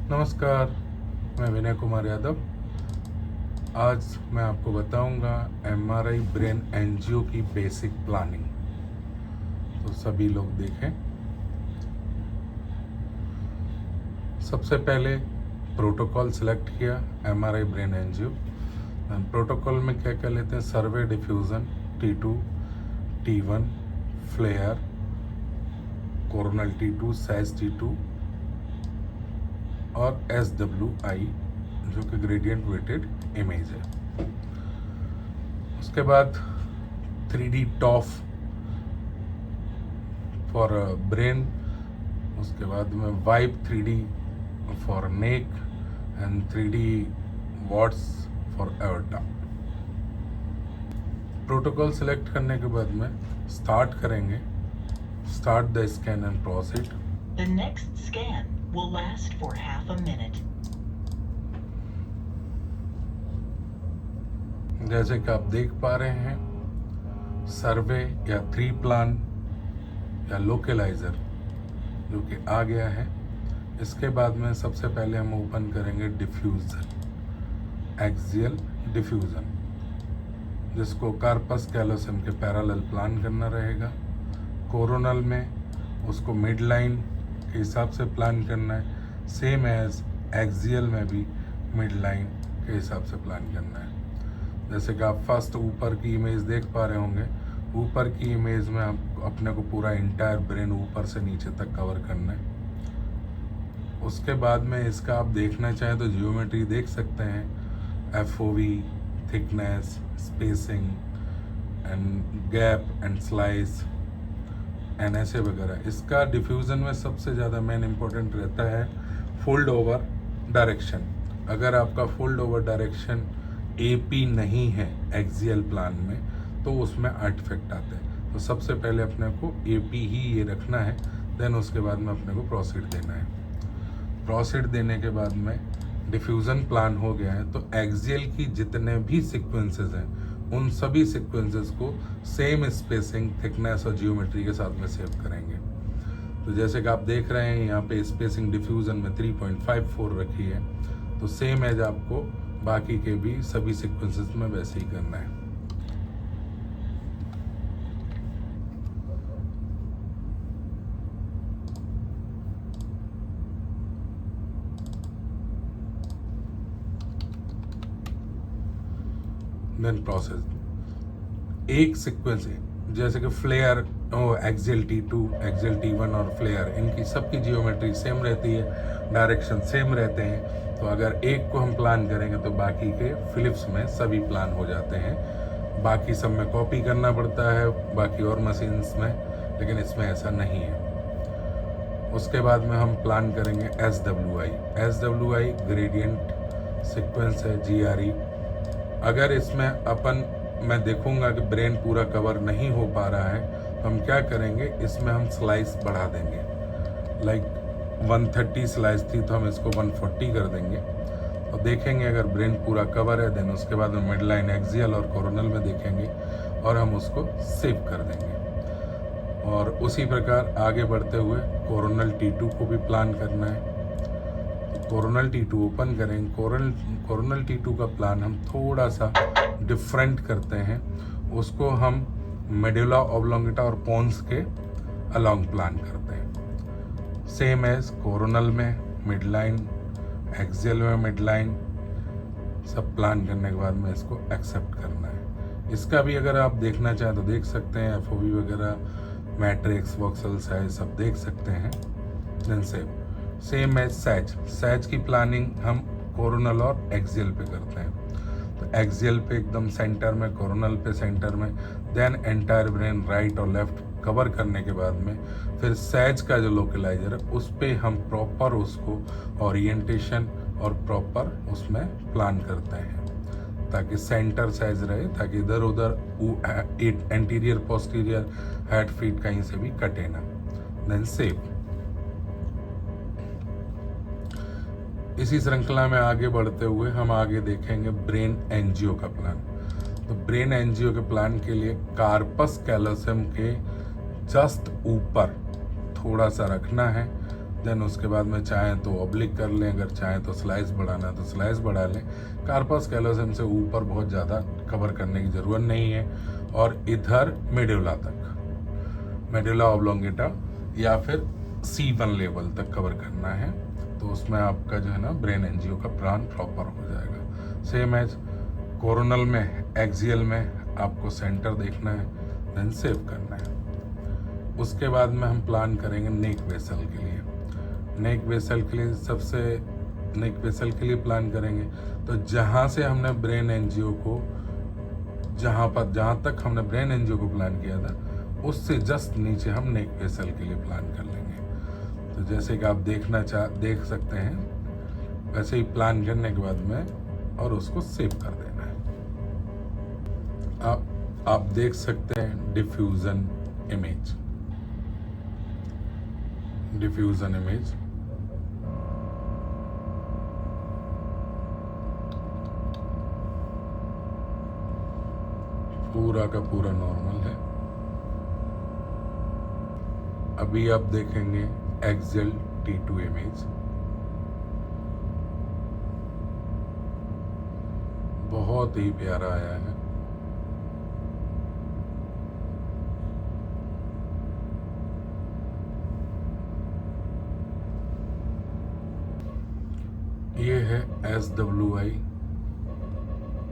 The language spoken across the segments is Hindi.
नमस्कार, मैं विनय कुमार यादव। आज मैं आपको बताऊंगा एमआरआई ब्रेन एंजियो की बेसिक प्लानिंग। तो सभी लोग देखें। सबसे पहले प्रोटोकॉल सिलेक्ट किया एमआरआई ब्रेन एंजियो। प्रोटोकॉल में क्या क्या लेते हैं? सर्वे, diffusion, T2, T1, flare, coronal T2, सैज T2 और SWI जो कि ग्रेडियंट वेटेड इमेज है। उसके बाद 3D टॉफ फॉर ब्रेन, उसके बाद में wipe 3D for neck and 3D watts for aorta. Protocol select करने के बाद में स्टार्ट करेंगे। Start the scan and proceed. The next scan will last for half a minute. जैसे कि आप देख पा रहे हैं, सर्वे या 3 प्लान या लोकलाइजर जो कि आ गया है। इसके बाद में सबसे पहले हम ओपन करेंगे डिफ्यूज़न, एक्सियल डिफ्यूज़न, जिसको कार्पस कैलोसम के पैरेलल प्लान करना रहेगा। कोरोनल में उसको मिड लाइन के हिसाब से प्लान करना है, सेम एज एक्सियल में भी मिड लाइन के हिसाब से प्लान करना है। जैसे कि आप फर्स्ट ऊपर की इमेज देख पा रहे होंगे, ऊपर की इमेज में आप अपने को पूरा इंटायर ब्रेन ऊपर से नीचे तक कवर करना है। उसके बाद में इसका आप देखना चाहें तो जियोमेट्री देख सकते हैं, FOV, thickness, spacing and gap and slice, NSA वगैरह। इसका डिफ्यूज़न में सबसे ज़्यादा मेन इम्पोर्टेंट रहता है फोल्ड ओवर डायरेक्शन। अगर आपका फोल्ड ओवर डायरेक्शन AP नहीं है एक्सियल प्लान में, तो उसमें आर्टिफैक्ट आते हैं। तो सबसे पहले अपने को AP ही ये रखना है, देन उसके बाद में अपने को प्रोसीड देना है। प्रोसीड देने के बाद में डिफ्यूज़न प्लान हो गया है, तो एक्सियल की जितने भी सीक्वेंसेस हैं उन सभी सीक्वेंसेस को सेम स्पेसिंग, थिकनेस और जियोमेट्री के साथ में सेव करेंगे। तो जैसे कि आप देख रहे हैं यहाँ पे स्पेसिंग डिफ्यूज़न में 3.54 रखी है, तो सेम एज आपको बाकी के भी सभी सीक्वेंसेस में वैसे ही करना है। देन प्रोसेस एक सीक्वेंस है, जैसे कि flare, axial T2, axial T1 और फ्लेयर, इनकी सबकी जियोमेट्री सेम रहती है, डायरेक्शन सेम रहते हैं। तो अगर एक को हम प्लान करेंगे तो बाकी के फिलिप्स में सभी प्लान हो जाते हैं। बाकी सब में कॉपी करना पड़ता है, बाकी और मशीन्स में, लेकिन इसमें ऐसा नहीं है। उसके बाद में हम प्लान करेंगे SWI ग्रेडियंट सीक्वेंस है, GRE। अगर इसमें मैं देखूंगा कि ब्रेन पूरा कवर नहीं हो पा रहा है, तो हम क्या करेंगे, इसमें हम स्लाइस बढ़ा देंगे। लाइक 130 स्लाइस थी तो हम इसको 140 कर देंगे। और देखेंगे अगर ब्रेन पूरा कवर है, देन उसके बाद में मिड लाइन, एक्सियल और कोरोनल में देखेंगे और हम उसको सेव कर देंगे। और उसी प्रकार आगे बढ़ते हुए कोरोनल T2 को भी प्लान करना है। कोरोनल T2 ओपन करेंगे। कोरोनल T2 का प्लान हम थोड़ा सा डिफरेंट करते हैं, उसको हम मेडुला ऑब्लोंगेटा और पोन्स के अलोंग प्लान करते हैं। सेम एज कोरोनल में मिड लाइन, एक्सियल में मिड लाइन, सब प्लान करने के बाद में इसको एक्सेप्ट करना है। इसका भी अगर आप देखना चाहें तो देख सकते हैं, FOV वगैरह, मैट्रिक्स, वॉक्सल साइज सब देख सकते हैं। देन सेम एज सैज की प्लानिंग हम कोरोनल और एक्सियल पे करते हैं। तो एक्सियल पे एकदम सेंटर में, कोरोनल पे सेंटर में, देन एंटायर ब्रेन राइट और लेफ्ट कवर करने के बाद में फिर सैज का जो लोकलाइजर है उस पे हम प्रॉपर उसको ओरिएंटेशन और प्रॉपर उसमें प्लान करते हैं, ताकि सेंटर साइज रहे, ताकि इधर उधर एंटीरियर पोस्टीरियर हेड फीट कहीं से भी कटे ना। Then save. इसी श्रृंखला में आगे बढ़ते हुए हम आगे देखेंगे ब्रेन एंजियो का प्लान। तो ब्रेन एंजियो के प्लान के लिए कार्पस कैलोसम के जस्ट ऊपर थोड़ा सा रखना है, देन उसके बाद में चाहें तो ऑब्लिक कर लें, अगर चाहें तो स्लाइस बढ़ाना है तो स्लाइस बढ़ा लें। कार्पस कैलोसम से ऊपर बहुत ज़्यादा कवर करने की ज़रूरत नहीं है। और इधर मेडुला तक, मेडुला ऑब्लोंगेटा या फिर C1 लेवल तक कवर करना है, तो उसमें आपका जो है ना ब्रेन एंजियो का प्लान प्रॉपर हो जाएगा। सेम एज कोरोनल में, एक्सियल में आपको सेंटर देखना है, देन सेव करना है। उसके बाद में हम प्लान करेंगे नेक वेसल के लिए। नेक वेसल के लिए नेक वेसल के लिए प्लान करेंगे तो जहाँ से हमने ब्रेन एंजियो को, जहाँ तक हमने ब्रेन एंजियो को प्लान किया था उससे जस्ट नीचे हम नेक वेसल के लिए प्लान कर लेंगे। तो जैसे कि आप देख सकते हैं वैसे ही प्लान करने के बाद में और उसको सेव कर देना है। आप देख सकते हैं डिफ्यूजन इमेज, पूरा का पूरा नॉर्मल है। अभी आप देखेंगे एक्सेल T2 इमेज, बहुत ही प्यारा आया है। ये है SWI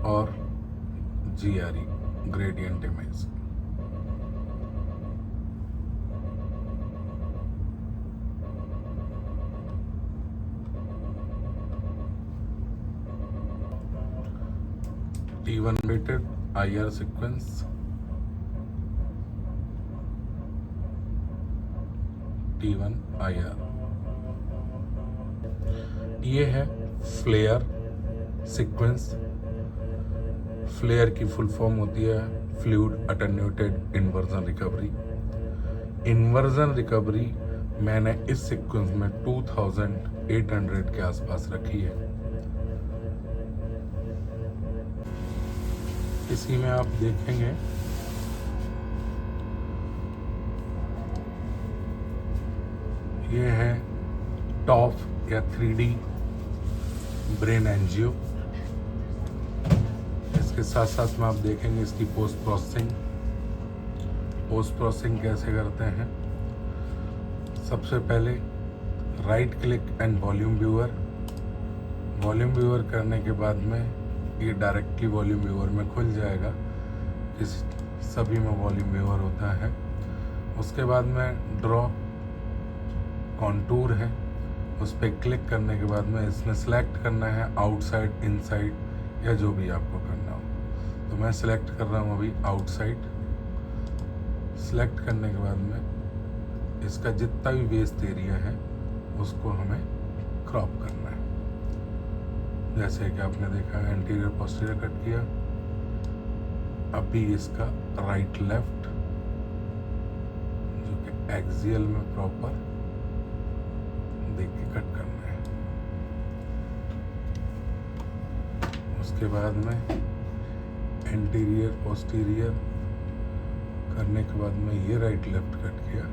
और GRE gradient image. T1 rated IR sequence, T1 IR। ये है फ्लेयर सीक्वेंस। फ्लेयर की फुल फॉर्म होती है fluid attenuated inversion recovery. Inversion recovery मैंने इस सीक्वेंस में 2800 के आसपास रखी है। इसी में आप देखेंगे ये है टॉप या 3D ब्रेन एंजियो। इसके साथ साथ में आप देखेंगे इसकी पोस्ट प्रोसेसिंग कैसे करते हैं। सबसे पहले right click and volume viewer करने के बाद में ये डायरेक्टली वॉल्यूम व्यूअर में खुल जाएगा। इस सभी में वॉल्यूम व्यूअर होता है। उसके बाद में ड्रॉ कॉन्टूर है, उस पर क्लिक करने के बाद में इसमें सेलेक्ट करना है आउटसाइड, इनसाइड या जो भी आपको करना हो। तो मैं सेलेक्ट कर रहा हूँ अभी आउटसाइड। सेलेक्ट करने के बाद में इसका जितना भी वेस्ट एरिया है उसको हमें क्रॉप करना है। जैसे कि आपने देखा एंटीरियर पोस्टीरियर कट किया। अभी इसका राइट लेफ्ट जो कि एक्सियल में प्रॉपर देख के कट करना है। उसके बाद में एंटीरियर पोस्टीरियर करने के बाद में ये राइट लेफ्ट कट किया।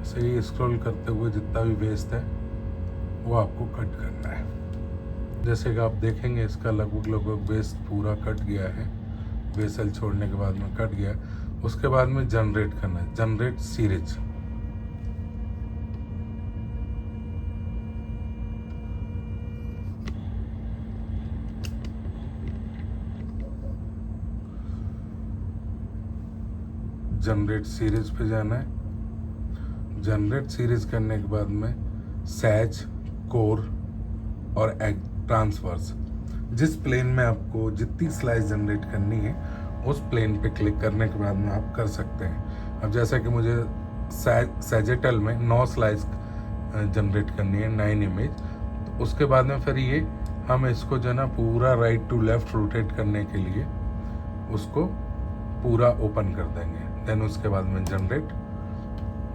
सही स्क्रॉल करते हुए जितना भी वेस्ट है वो आपको कट करना है। जैसे कि आप देखेंगे इसका लगभग वेस्ट पूरा कट गया है। वेसल छोड़ने के बाद में कट गया। उसके बाद में जनरेट करना है, जनरेट सीरीज। जनरेट सीरीज पे जाना है। जनरेट सीरीज करने के बाद में सैज, कोर और ट्रांसवर्स, जिस प्लेन में आपको जितनी स्लाइस जनरेट करनी है उस प्लेन पे क्लिक करने के बाद में आप कर सकते हैं। अब जैसा कि मुझे सैजेटल में 9 स्लाइस जनरेट करनी है, 9 इमेज। तो उसके बाद में फिर ये हम इसको जो है ना पूरा राइट टू लेफ्ट रोटेट करने के लिए उसको पूरा ओपन कर देंगे। देन उसके बाद में जनरेट।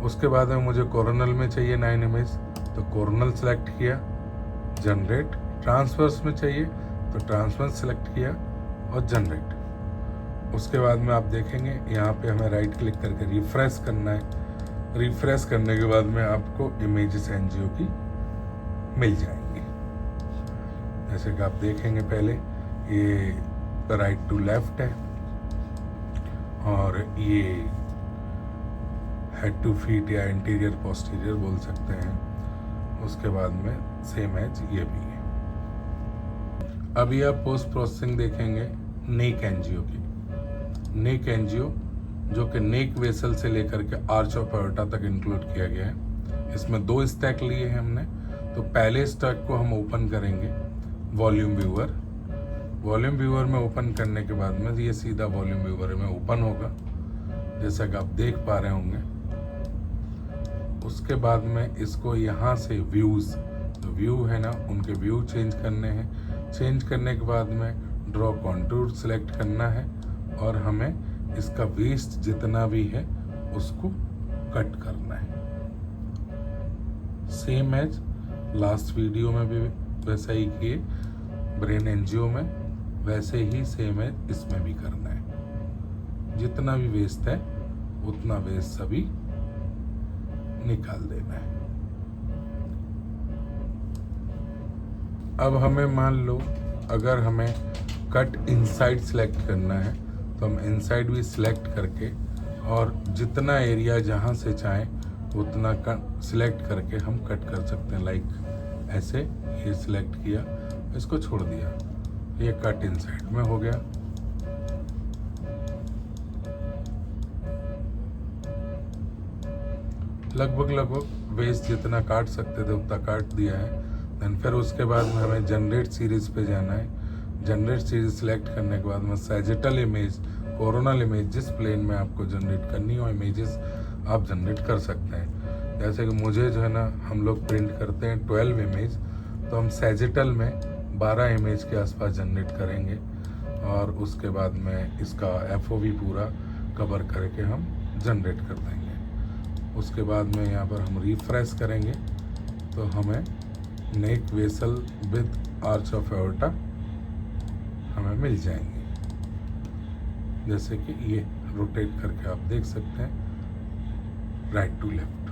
उसके बाद में मुझे कोरोनल में चाहिए 9 इमेज, तो कोरोनल सेलेक्ट किया, जनरेट। ट्रांसवर्स में चाहिए तो ट्रांसवर्स सेलेक्ट किया और जनरेट। उसके बाद में आप देखेंगे यहाँ पे हमें राइट क्लिक करके रिफ्रेश करना है। रिफ्रेश करने के बाद में आपको इमेजेस एनजीओ की मिल जाएंगी। जैसे कि आप देखेंगे पहले ये राइट टू लेफ्ट है और ये हेड टू फीट या इंटीरियर पोस्टीरियर बोल सकते हैं। उसके बाद में सेम एज ये भी है। अभी आप पोस्ट प्रोसेसिंग देखेंगे नेक एनजीओ की। नेक एनजीओ जो कि नेक वेसल से लेकर के आर्च ऑफ एओर्टा तक इंक्लूड किया गया है। इसमें 2 स्टैक लिए हैं हमने। तो पहले स्टैक को हम ओपन करेंगे वॉल्यूम व्यूअर। वॉल्यूम व्यूअर में ओपन करने के बाद में ये सीधा वॉल्यूम व्यूअर में ओपन होगा, जैसा कि आप देख पा रहे होंगे। उसके बाद में इसको यहाँ से व्यूज़, जो व्यू है ना, उनके व्यू चेंज करने हैं। चेंज करने के बाद में ड्रॉ कॉन्टूर सेलेक्ट करना है और हमें इसका वेस्ट जितना भी है उसको कट करना है। सेम एज लास्ट वीडियो में भी वैसा ही किए ब्रेन एनजीओ में, वैसे ही सेम एज इसमें भी करना है। जितना भी वेस्ट है उतना वेस्ट सभी निकाल देना है। अब हमें मान लो अगर हमें कट इनसाइड सेलेक्ट करना है तो हम इनसाइड भी सिलेक्ट करके और जितना एरिया जहाँ से चाहें उतना सिलेक्ट करके हम कट कर सकते हैं। लाइक ऐसे ये सिलेक्ट किया, इसको छोड़ दिया, ये कट इनसाइड में हो गया। लगभग वेस्ट जितना काट सकते थे उतना काट दिया है। देन फिर उसके बाद में हमें जनरेट सीरीज पे जाना है। जनरेट सीरीज सेलेक्ट करने के बाद में सैजिटल इमेज, कोरोनल इमेज, जिस प्लेन में आपको जनरेट करनी हो इमेजेस आप जनरेट कर सकते हैं। जैसे कि मुझे जो है ना, हम लोग प्रिंट करते हैं 12 इमेज, तो हम सैजिटल में 12 इमेज के आसपास जनरेट करेंगे और उसके बाद में इसका FOV पूरा कवर करके हम जनरेट कर देंगे। उसके बाद में यहाँ पर हम रिफ्रेश करेंगे तो हमें neck vessel with arch of aorta हमें मिल जाएंगे। जैसे कि ये रोटेट करके आप देख सकते हैं राइट टू लेफ्ट।